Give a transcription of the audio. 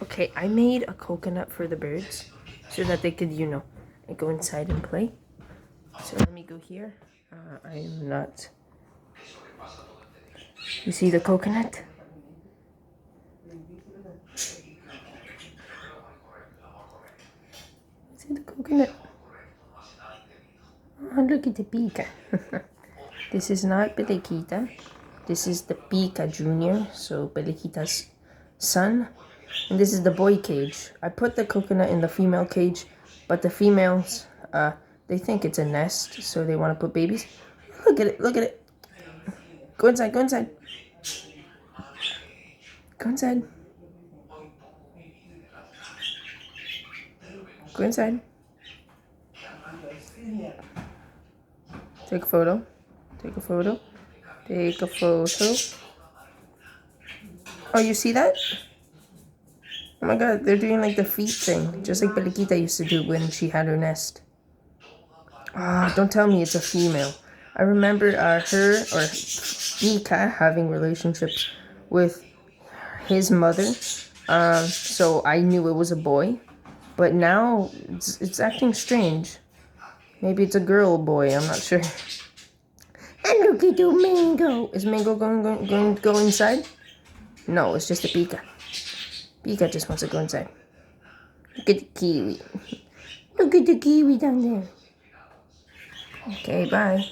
Okay, I made a coconut for the birds so that they could, go inside and play. So let me go here. I am not. You see the coconut? See the coconut? Oh, look at the Pika. This is not Belequita. This is the Pika Jr., so Belequita's son. And this is the boy cage. I put the coconut in the female cage, but the females, they think it's a nest, so they want to put babies. Look at it, look at it. Go inside, go inside. Go inside. Go inside. Take a photo. Take a photo. Take a photo. Oh, you see that? Oh my god, they're doing like the feet thing, just like Belequita used to do when she had her nest. Ah, don't tell me it's a female. I remember her or Pika having relationships with his mother, so I knew it was a boy. But now it's acting strange. Maybe it's a girl or boy. I'm not sure. And look at the Mango. Is Mango going to go inside? No, it's just a Pika. Pika just wants to go inside. Look at the kiwi. Look at the kiwi down there. Okay, bye.